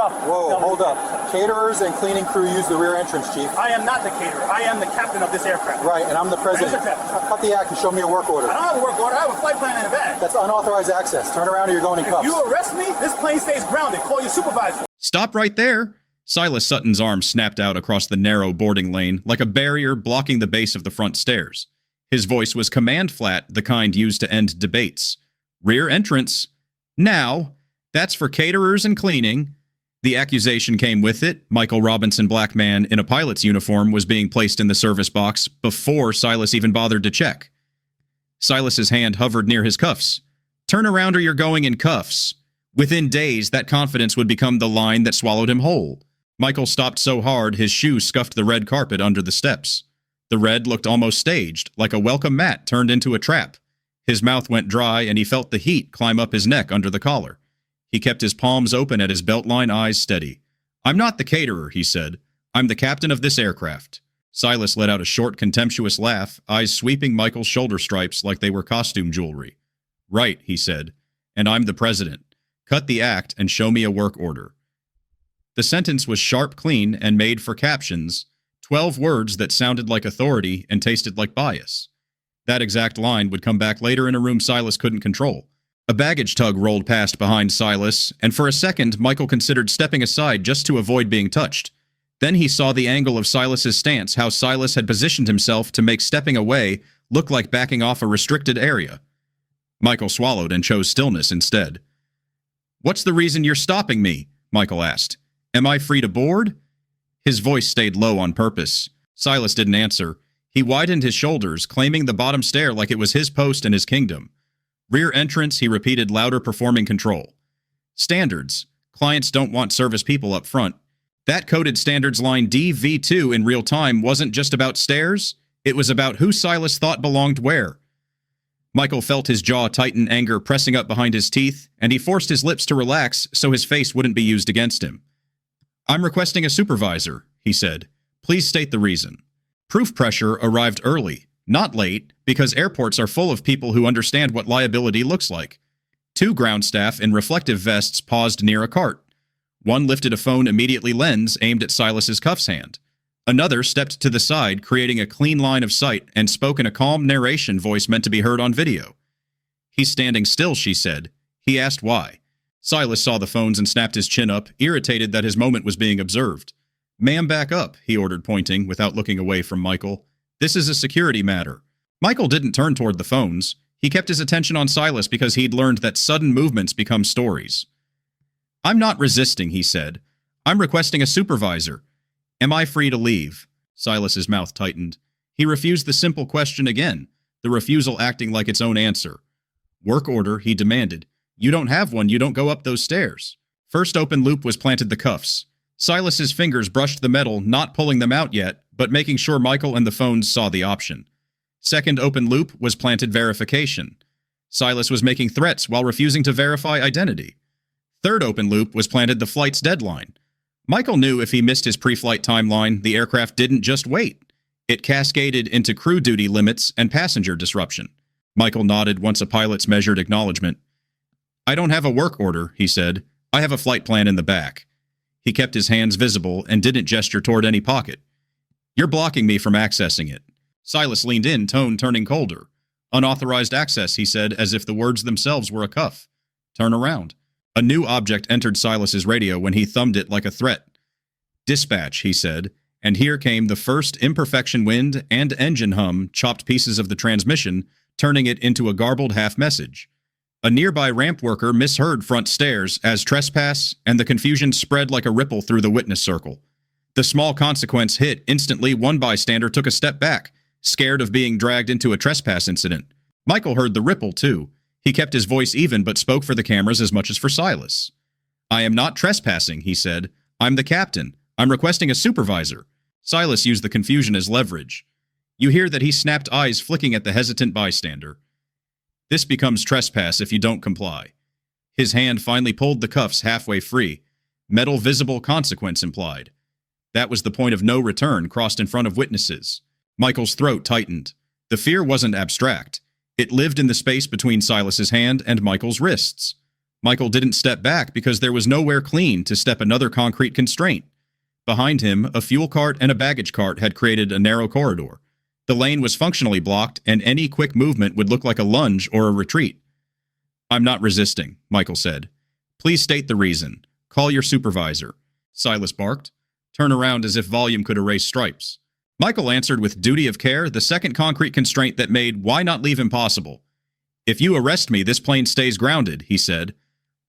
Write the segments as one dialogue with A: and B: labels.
A: cuff.
B: Whoa, hold up. Caterers and cleaning crew use the rear entrance, Chief.
A: I am not the caterer. I am the captain of this aircraft.
B: Right, and I'm the president. Cut the act and show me a work order.
A: I don't have a work order. I have a flight plan in the bag.
B: That's unauthorized access. Turn around or you're going in cuffs.
A: If you arrest me, this plane stays grounded. Call your supervisor.
C: Stop right there. Silas Sutton's arm snapped out across the narrow boarding lane like a barrier blocking the base of the front stairs. His voice was command flat, the kind used to end debates. Rear entrance. Now. That's for caterers and cleaning. The accusation came with it. Michael Robinson Black man in a pilot's uniform was being placed in the service box before Silas even bothered to check. Silas's hand hovered near his cuffs. Turn around or you're going in cuffs. Within days, that confidence would become the line that swallowed him whole. Michael stopped so hard his shoe scuffed the red carpet under the steps. The red looked almost staged, like a welcome mat turned into a trap. His mouth went dry and he felt the heat climb up his neck under the collar. He kept his palms open at his belt-line eyes steady. I'm not the caterer, he said. I'm the captain of this aircraft. Silas let out a short, contemptuous laugh, eyes sweeping Michael's shoulder stripes like they were costume jewelry. Right, he said. And I'm the president. Cut the act and show me a work order. The sentence was sharp, clean, and made for captions, 12 words that sounded like authority and tasted like bias. That exact line would come back later in a room Silas couldn't control. A baggage tug rolled past behind Silas, and for a second Michael considered stepping aside just to avoid being touched. Then he saw the angle of Silas's stance, how Silas had positioned himself to make stepping away look like backing off a restricted area. Michael swallowed and chose stillness instead. What's the reason you're stopping me? Michael asked. Am I free to board? His voice stayed low on purpose. Silas didn't answer. He widened his shoulders, claiming the bottom stair like it was his post and his kingdom. Rear entrance, he repeated, louder, performing control. Standards. Clients don't want service people up front. That coded standards line DV2 in real time wasn't just about stairs. It was about who Silas thought belonged where. Michael felt his jaw tighten, anger pressing up behind his teeth, and he forced his lips to relax so his face wouldn't be used against him. I'm requesting a supervisor, he said. Please state the reason. Proof pressure arrived early. Not late, because airports are full of people who understand what liability looks like. 2 ground staff in reflective vests paused near a cart. One lifted a phone immediately lens aimed at Silas's cuffs hand. Another stepped to the side, creating a clean line of sight, and spoke in a calm narration voice meant to be heard on video. He's standing still, she said. He asked why. Silas saw the phones and snapped his chin up, irritated that his moment was being observed. Ma'am, back up, he ordered, pointing, without looking away from Michael. This is a security matter. Michael didn't turn toward the phones. He kept his attention on Silas because he'd learned that sudden movements become stories. I'm not resisting, he said. I'm requesting a supervisor. Am I free to leave? Silas's mouth tightened. He refused the simple question again, the refusal acting like its own answer. Work order, he demanded. You don't have one, you don't go up those stairs. First open loop was planted the cuffs. Silas's fingers brushed the metal, not pulling them out yet, but making sure Michael and the phones saw the option. Second open loop was planted verification. Silas was making threats while refusing to verify identity. Third open loop was planted the flight's deadline. Michael knew if he missed his pre-flight timeline, the aircraft didn't just wait. It cascaded into crew duty limits and passenger disruption. Michael nodded once a pilot's measured acknowledgement. I don't have a work order, he said. I have a flight plan in the back. He kept his hands visible and didn't gesture toward any pocket. You're blocking me from accessing it. Silas leaned in, tone turning colder. Unauthorized access, he said, as if the words themselves were a cuff. Turn around. A new object entered Silas's radio when he thumbed it like a threat. Dispatch, he said, and here came the first imperfection wind and engine hum chopped pieces of the transmission, turning it into a garbled half-message. A nearby ramp worker misheard front stairs as trespass, and the confusion spread like a ripple through the witness circle. The small consequence hit instantly. One bystander took a step back, scared of being dragged into a trespass incident. Michael heard the ripple, too. He kept his voice even but spoke for the cameras as much as for Silas. I am not trespassing, he said. I'm the captain. I'm requesting a supervisor. Silas used the confusion as leverage. You hear that he snapped eyes flicking at the hesitant bystander. This becomes trespass if you don't comply. His hand finally pulled the cuffs halfway free. Metal visible consequence implied. That was the point of no return crossed in front of witnesses. Michael's throat tightened. The fear wasn't abstract. It lived in the space between Silas's hand and Michael's wrists. Michael didn't step back because there was nowhere clean to step another concrete constraint. Behind him, a fuel cart and a baggage cart had created a narrow corridor. The lane was functionally blocked, and any quick movement would look like a lunge or a retreat. "I'm not resisting," Michael said. "Please state the reason. Call your supervisor." Silas barked. Turn around as if volume could erase stripes. Michael answered with duty of care, the second concrete constraint that made why not leave impossible. "If you arrest me, this plane stays grounded," he said.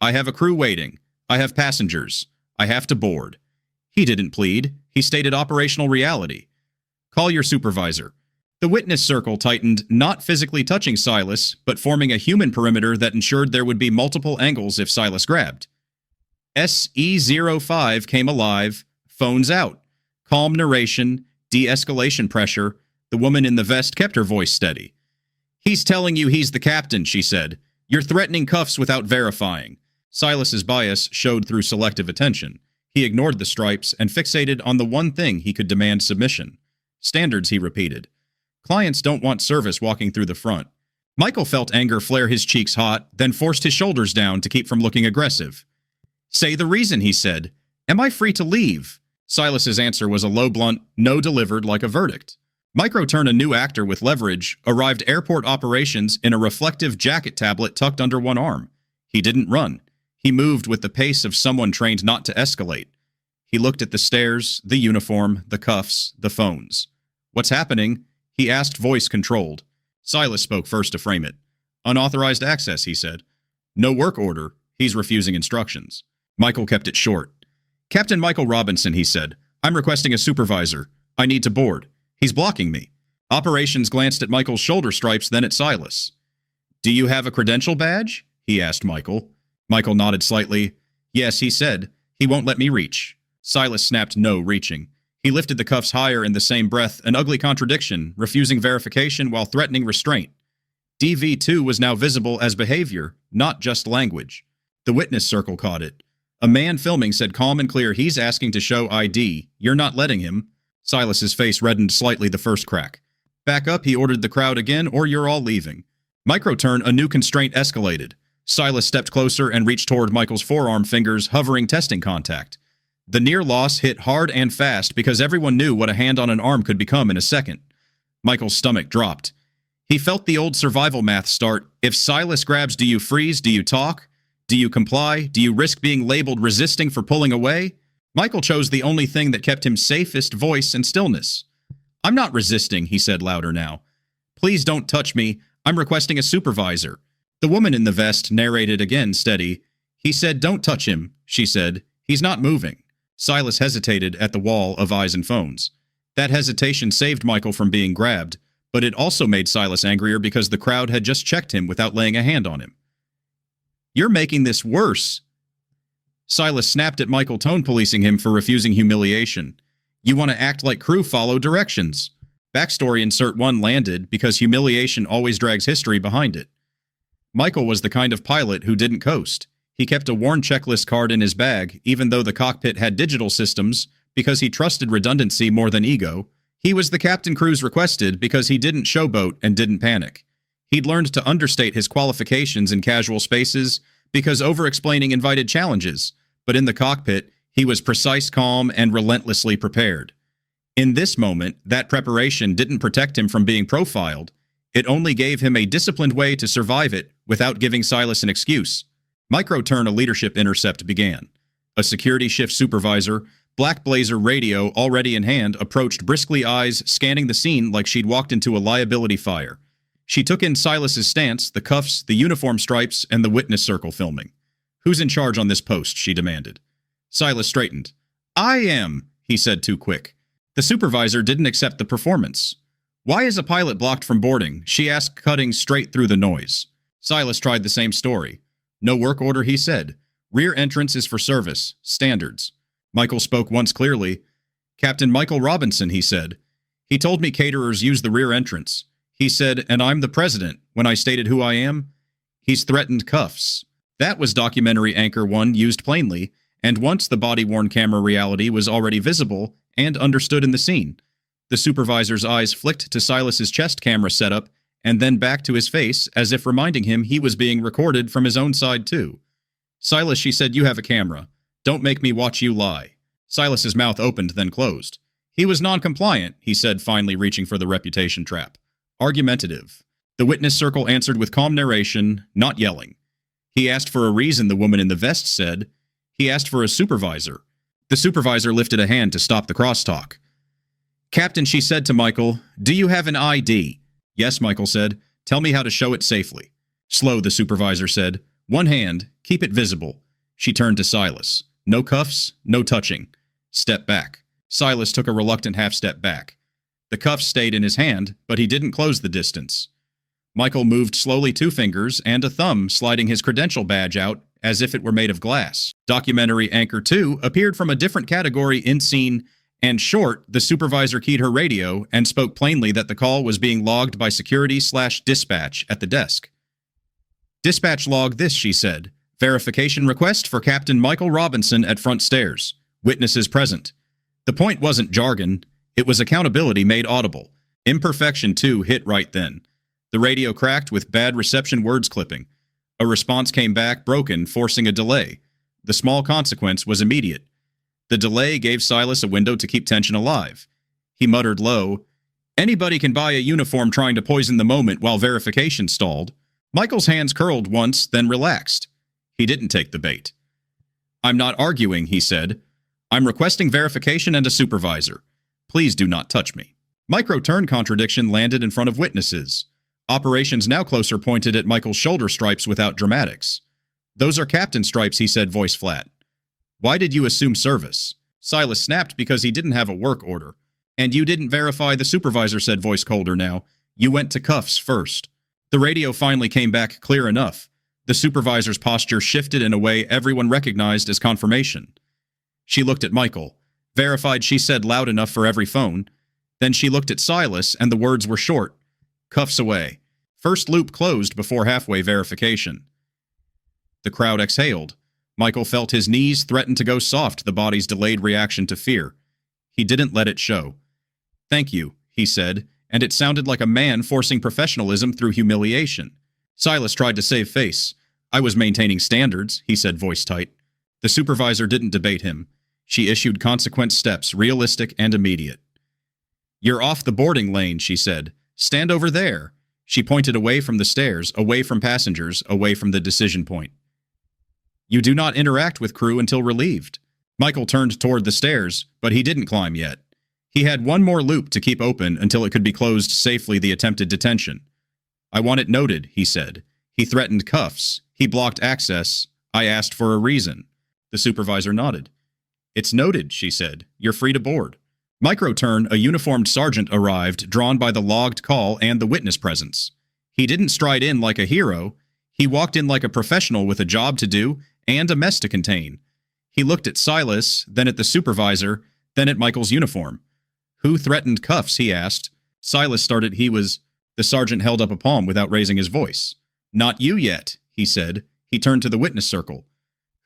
C: "I have a crew waiting. I have passengers. I have to board." He didn't plead. He stated operational reality. "Call your supervisor." The witness circle tightened, not physically touching Silas, but forming a human perimeter that ensured there would be multiple angles if Silas grabbed. SE-05 came alive, phones out. Calm narration, de-escalation pressure. The woman in the vest kept her voice steady. "He's telling you he's the captain," she said. "You're threatening cuffs without verifying." Silas's bias showed through selective attention. He ignored the stripes and fixated on the one thing he could demand submission. "Standards," he repeated. "Clients don't want service walking through the front." Michael felt anger flare his cheeks hot, then forced his shoulders down to keep from looking aggressive. "Say the reason," he said. "Am I free to leave?" Silas's answer was a low, blunt no delivered like a verdict. Micro turned a new actor with leverage, arrived airport operations in a reflective jacket tablet tucked under one arm. He didn't run. He moved with the pace of someone trained not to escalate. He looked at the stairs, the uniform, the cuffs, the phones. "What's happening?" he asked, voice controlled. Silas spoke first to frame it. "Unauthorized access," he said. "No work order. He's refusing instructions." Michael kept it short. "Captain Michael Robinson," he said. "I'm requesting a supervisor. I need to board. He's blocking me." Operations glanced at Michael's shoulder stripes, then at Silas. "Do you have a credential badge?" he asked Michael. Michael nodded slightly. "Yes," he said. "He won't let me reach." Silas snapped no, reaching. He lifted the cuffs higher in the same breath, an ugly contradiction, refusing verification while threatening restraint. DV2 was now visible as behavior, not just language. The witness circle caught it. A man filming said calm and clear, "He's asking to show ID. You're not letting him." Silas's face reddened slightly the first crack. "Back up," he ordered the crowd again, "or you're all leaving." Microturn, a new constraint escalated. Silas stepped closer and reached toward Michael's forearm fingers, hovering testing contact. The near loss hit hard and fast because everyone knew what a hand on an arm could become in a second. Michael's stomach dropped. He felt the old survival math start. If Silas grabs, do you freeze? Do you talk? Do you comply? Do you risk being labeled resisting for pulling away? Michael chose the only thing that kept him safest, voice and stillness. "I'm not resisting," he said louder now. "Please don't touch me. I'm requesting a supervisor." The woman in the vest narrated again, steady. "He said don't touch him," she said. "He's not moving." Silas hesitated at the wall of eyes and phones. That hesitation saved Michael from being grabbed, but it also made Silas angrier because the crowd had just checked him without laying a hand on him. "You're making this worse." Silas snapped at Michael, tone policing him for refusing humiliation. "You want to act like crew, follow directions." Backstory insert 1 landed because humiliation always drags history behind it. Michael was the kind of pilot who didn't coast. He kept a worn checklist card in his bag, even though the cockpit had digital systems, because he trusted redundancy more than ego. He was the captain crews requested because he didn't showboat and didn't panic. He'd learned to understate his qualifications in casual spaces because over-explaining invited challenges, but in the cockpit, he was precise, calm, and relentlessly prepared. In this moment, that preparation didn't protect him from being profiled. It only gave him a disciplined way to survive it without giving Silas an excuse. Microturn, a leadership intercept began. A security shift supervisor, black blazer radio already in hand, approached briskly, eyes scanning the scene like she'd walked into a liability fire. She took in Silas's stance, the cuffs, the uniform stripes, and the witness circle filming. "Who's in charge on this post?" she demanded. Silas straightened. "I am," he said too quick. The supervisor didn't accept the performance. "Why is a pilot blocked from boarding?" she asked, cutting straight through the noise. Silas tried the same story. "No work order," he said. "Rear entrance is for service. Standards." Michael spoke once clearly. "Captain Michael Robinson," he said. "He told me caterers use the rear entrance. He said, and I'm the president, when I stated who I am. He's threatened cuffs." That was documentary anchor 1 used plainly, and once the body-worn camera reality was already visible and understood in the scene. The supervisor's eyes flicked to Silas's chest camera setup and then back to his face as if reminding him he was being recorded from his own side too. Silas, she said, you have a camera. Don't make me watch you lie. Silas's mouth opened, then closed. He was non-compliant, he said, finally reaching for the reputation trap. Argumentative. The witness circle answered with calm narration, not yelling. He asked for a reason, the woman in the vest said. He asked for a supervisor. The supervisor lifted a hand to stop the crosstalk. Captain, she said to Michael, do you have an ID? Yes, Michael said. Tell me how to show it safely. Slow, the supervisor said. One hand, keep it visible. She turned to Silas. No cuffs, no touching. Step back. Silas took a reluctant half-step back. The cuffs stayed in his hand, but he didn't close the distance. Michael moved slowly 2 fingers and a thumb, sliding his credential badge out as if it were made of glass. Documentary Anchor 2 appeared from a different category in scene, and short, the supervisor keyed her radio and spoke plainly that the call was being logged by security/dispatch at the desk. Dispatch log this, she said. Verification request for Captain Michael Robinson at front stairs. Witnesses present. The point wasn't jargon. It was accountability made audible. Imperfection 2 hit right then. The radio cracked with bad reception words clipping. A response came back broken, forcing a delay. The small consequence was immediate. The delay gave Silas a window to keep tension alive. He muttered low, anybody can buy a uniform trying to poison the moment while verification stalled. Michael's hands curled once, then relaxed. He didn't take the bait. I'm not arguing, he said. I'm requesting verification and a supervisor. Please do not touch me. Micro-turn contradiction landed in front of witnesses. Operations now closer pointed at Michael's shoulder stripes without dramatics. Those are captain stripes, he said, voice flat. Why did you assume service? Silas snapped because he didn't have a work order. And you didn't verify, the supervisor said, voice colder now. You went to cuffs first. The radio finally came back clear enough. The supervisor's posture shifted in a way everyone recognized as confirmation. She looked at Michael. Verified, she said, loud enough for every phone. Then she looked at Silas, and the words were short. Cuffs away. First loop closed before halfway verification. The crowd exhaled. Michael felt his knees threaten to go soft, the body's delayed reaction to fear. He didn't let it show. Thank you, he said, and it sounded like a man forcing professionalism through humiliation. Silas tried to save face. I was maintaining standards, he said, voice tight. The supervisor didn't debate him. She issued consequent steps, realistic and immediate. You're off the boarding lane, she said. Stand over there. She pointed away from the stairs, away from passengers, away from the decision point. You do not interact with crew until relieved. Michael turned toward the stairs, but he didn't climb yet. He had one more loop to keep open until it could be closed safely, the attempted detention. I want it noted, he said. He threatened cuffs. He blocked access. I asked for a reason. The supervisor nodded. It's noted, she said. You're free to board. Micro-turn, a uniformed sergeant arrived, drawn by the logged call and the witness presence. He didn't stride in like a hero. He walked in like a professional with a job to do and a mess to contain. He looked at Silas, then at the supervisor, then at Michael's uniform. Who threatened cuffs, he asked. Silas started. The sergeant held up a palm without raising his voice. Not you yet, he said. He turned to the witness circle.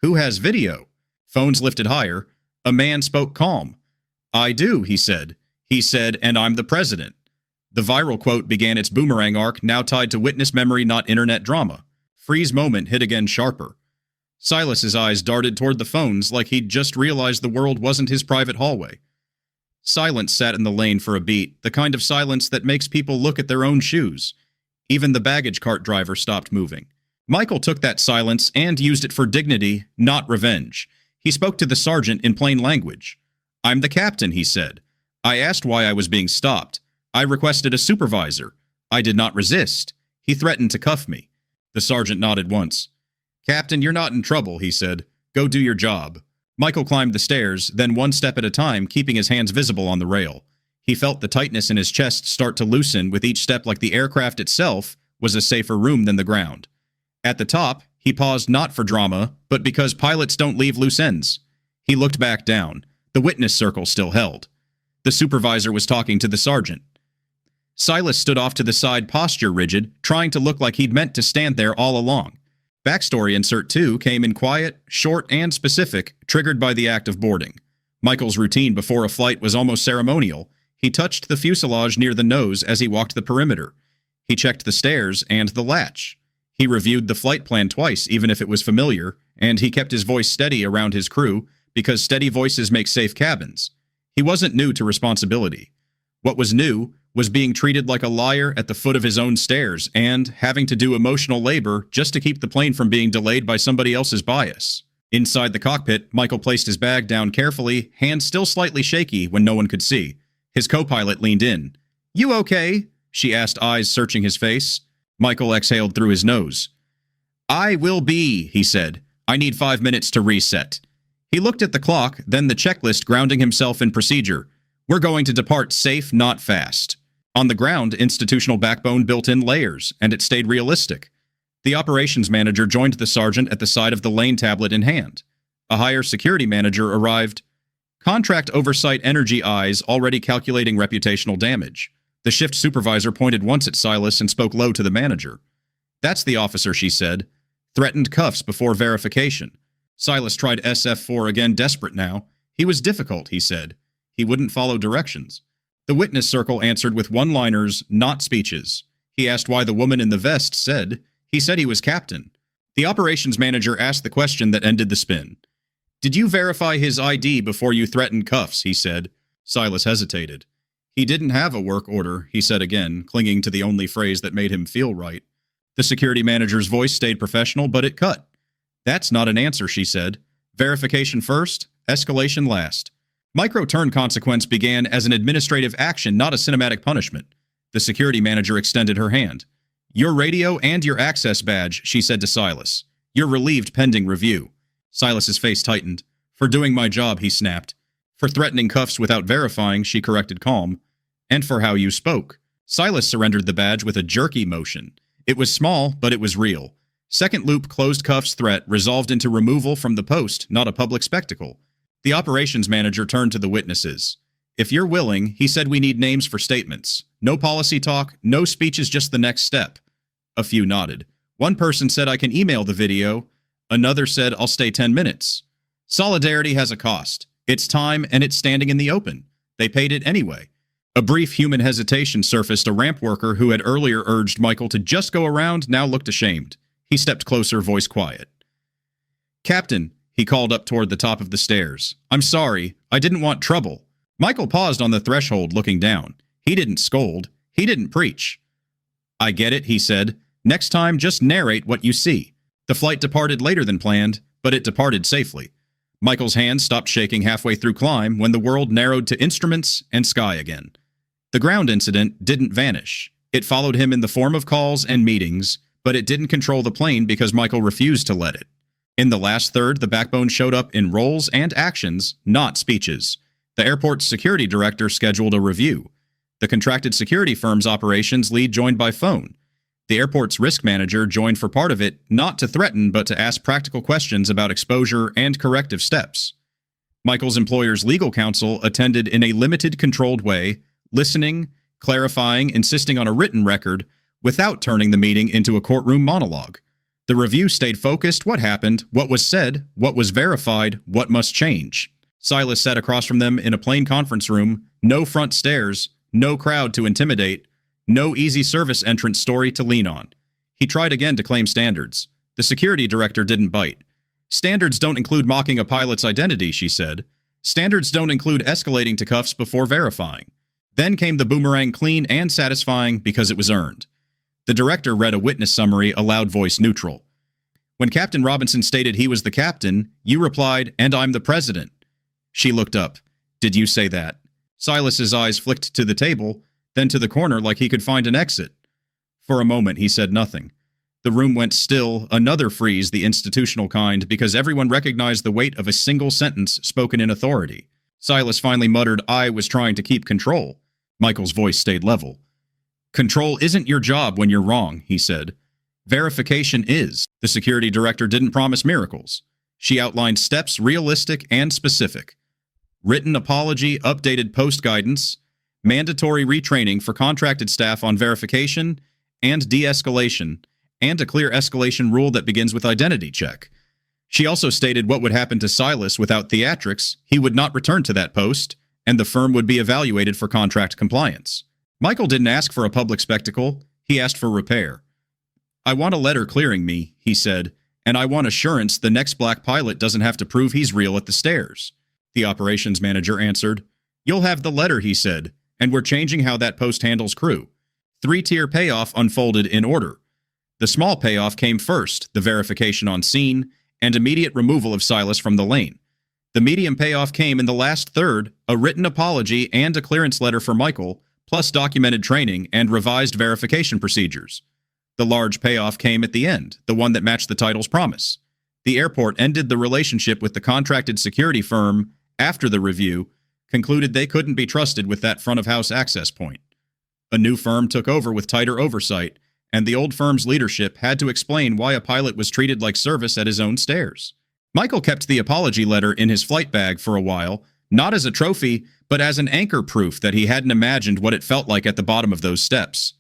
C: Who has video? Phones lifted higher. A man spoke calm. I do, he said. He said, and I'm the president. The viral quote began its boomerang arc, now tied to witness memory, not internet drama. Freeze moment hit again sharper. Silas's eyes darted toward the phones like he'd just realized the world wasn't his private hallway. Silence sat in the lane for a beat, the kind of silence that makes people look at their own shoes. Even the baggage cart driver stopped moving. Michael took that silence and used it for dignity, not revenge. He spoke to the sergeant in plain language. I'm the captain, he said. I asked why I was being stopped. I requested a supervisor. I did not resist. He threatened to cuff me. The sergeant nodded once. Captain, you're not in trouble, he said. Go do your job. Michael climbed the stairs, then one step at a time, keeping his hands visible on the rail. He felt the tightness in his chest start to loosen with each step, like the aircraft itself was a safer room than the ground. At the top, he paused not for drama, but because pilots don't leave loose ends. He looked back down. The witness circle still held. The supervisor was talking to the sergeant. Silas stood off to the side, posture rigid, trying to look like he'd meant to stand there all along. Backstory insert 2 came in quiet, short, and specific, triggered by the act of boarding. Michael's routine before a flight was almost ceremonial. He touched the fuselage near the nose as he walked the perimeter. He checked the stairs and the latch. He reviewed the flight plan twice, even if it was familiar, and he kept his voice steady around his crew because steady voices make safe cabins. He wasn't new to responsibility. What was new was being treated like a liar at the foot of his own stairs and having to do emotional labor just to keep the plane from being delayed by somebody else's bias. Inside the cockpit, Michael placed his bag down carefully, hands still slightly shaky when no one could see. His co-pilot leaned in. "You okay?" she asked, eyes searching his face. Michael exhaled through his nose. "I will be," he said. "I need 5 minutes to reset." He looked at the clock, then the checklist, grounding himself in procedure. "We're going to depart safe, not fast." On the ground, institutional backbone built in layers, and it stayed realistic. The operations manager joined the sergeant at the side of the lane tablet in hand. A higher security manager arrived. Contract oversight energy eyes already calculating reputational damage. The shift supervisor pointed once at Silas and spoke low to the manager. "That's the officer," she said. "Threatened cuffs before verification." Silas tried SF4 again, desperate now. He was difficult, he said. He wouldn't follow directions. The witness circle answered with one-liners, not speeches. He asked why the woman in the vest said. He said he was captain. The operations manager asked the question that ended the spin. "Did you verify his ID before you threatened cuffs?" he said. Silas hesitated. "He didn't have a work order," he said again, clinging to the only phrase that made him feel right. The security manager's voice stayed professional, but it cut. "That's not an answer," she said. "Verification first, escalation last." Micro-turn consequence began as an administrative action, not a cinematic punishment. The security manager extended her hand. "Your radio and your access badge," she said to Silas. "You're relieved pending review." Silas's face tightened. "For doing my job," he snapped. "For threatening cuffs without verifying," she corrected calm. "And for how you spoke." Silas surrendered the badge with a jerky motion. It was small, but it was real. Second loop closed cuffs threat resolved into removal from the post, not a public spectacle. The operations manager turned to the witnesses. "If you're willing," he said, "we need names for statements. No policy talk, no speech is just the next step." A few nodded. One person said, "I can email the video." Another said, "I'll stay 10 minutes. Solidarity has a cost. It's time and it's standing in the open. They paid it anyway. A brief human hesitation surfaced. A ramp worker who had earlier urged Michael to just go around now looked ashamed. He stepped closer, voice quiet. "Captain," he called up toward the top of the stairs. "I'm sorry. I didn't want trouble." Michael paused on the threshold, looking down. He didn't scold. He didn't preach. "I get it," he said. "Next time, just narrate what you see." The flight departed later than planned, but it departed safely. Michael's hands stopped shaking halfway through climb when the world narrowed to instruments and sky again. The ground incident didn't vanish. It followed him in the form of calls and meetings, but it didn't control the plane because Michael refused to let it. In the last third, the backbone showed up in roles and actions, not speeches. The airport's security director scheduled a review. The contracted security firm's operations lead joined by phone. The airport's risk manager joined for part of it, not to threaten, but to ask practical questions about exposure and corrective steps. Michael's employer's legal counsel attended in a limited, controlled way, listening, clarifying, insisting on a written record, without turning the meeting into a courtroom monologue. The review stayed focused: what happened, what was said, what was verified, what must change. Silas sat across from them in a plain conference room, no front stairs, no crowd to intimidate, no easy service entrance story to lean on. He tried again to claim standards. The security director didn't bite. "Standards don't include mocking a pilot's identity," she said. "Standards don't include escalating to cuffs before verifying." Then came the boomerang, clean and satisfying because it was earned. The director read a witness summary, a loud voice neutral. "When Captain Robinson stated he was the captain, you replied, 'And I'm the president.'" She looked up. "Did you say that?" Silas's eyes flicked to the table, then to the corner like he could find an exit. For a moment, he said nothing. The room went still, another freeze, the institutional kind, because everyone recognized the weight of a single sentence spoken in authority. Silas finally muttered, "I was trying to keep control." Michael's voice stayed level. "Control isn't your job when you're wrong," he said. "Verification is." The security director didn't promise miracles. She outlined steps realistic and specific. Written apology, updated post guidance, mandatory retraining for contracted staff on verification and de-escalation, and a clear escalation rule that begins with identity check. She also stated what would happen to Silas without theatrics. He would not return to that post, and the firm would be evaluated for contract compliance. Michael didn't ask for a public spectacle. He asked for repair. "I want a letter clearing me," he said, and I want assurance the next black pilot doesn't have to prove he's real at the stairs. The operations manager answered, You'll have the letter, he said, and we're changing how that post handles crew. 3-tier payoff unfolded in order. The small payoff came first, the verification on scene, and immediate removal of Silas from the lane. The medium payoff came in the last third, a written apology and a clearance letter for Michael, plus documented training and revised verification procedures. The large payoff came at the end, the one that matched the title's promise. The airport ended the relationship with the contracted security firm after the review, concluded they couldn't be trusted with that front-of-house access point. A new firm took over with tighter oversight, and the old firm's leadership had to explain why a pilot was treated like service at his own stairs. Michael kept the apology letter in his flight bag for a while, not as a trophy, but as an anchor proof that he hadn't imagined what it felt like at the bottom of those steps.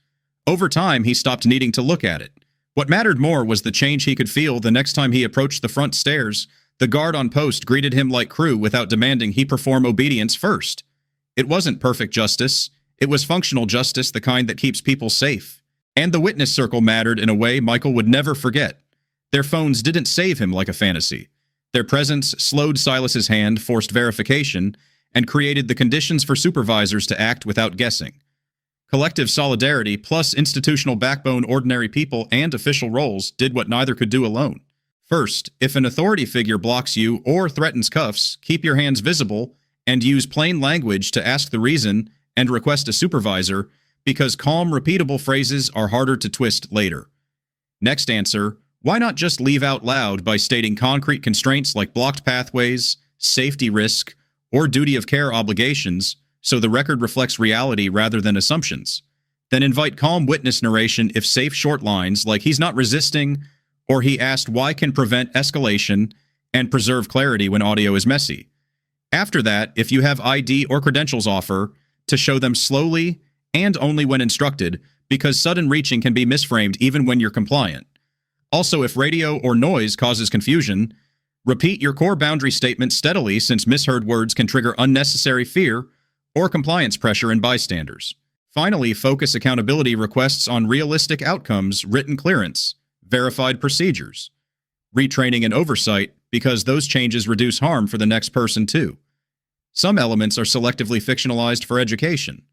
C: Over time, he stopped needing to look at it. What mattered more was the change he could feel the next time he approached the front stairs. The guard on post greeted him like crew without demanding he perform obedience first. It wasn't perfect justice. It was functional justice, the kind that keeps people safe. And the witness circle mattered in a way Michael would never forget. Their phones didn't save him like a fantasy. Their presence slowed Silas's hand, forced verification, and created the conditions for supervisors to act without guessing. Collective solidarity plus institutional backbone, ordinary people, and official roles did what neither could do alone. First, if an authority figure blocks you or threatens cuffs, keep your hands visible and use plain language to ask the reason and request a supervisor, because calm, repeatable phrases are harder to twist later. Next answer, why not just leave out loud by stating concrete constraints like blocked pathways, safety risk, or duty of care obligations, so the record reflects reality rather than assumptions? Then invite calm witness narration if safe short lines like he's not resisting or he asked why can prevent escalation and preserve clarity when audio is messy. After that, if you have ID or credentials, offer to show them slowly and only when instructed, because sudden reaching can be misframed even when you're compliant. Also, if radio or noise causes confusion, repeat your core boundary statement steadily, since misheard words can trigger unnecessary fear or compliance pressure in bystanders. Finally, focus accountability requests on realistic outcomes, written clearance, verified procedures, retraining and oversight, because those changes reduce harm for the next person too. Some elements are selectively fictionalized for education.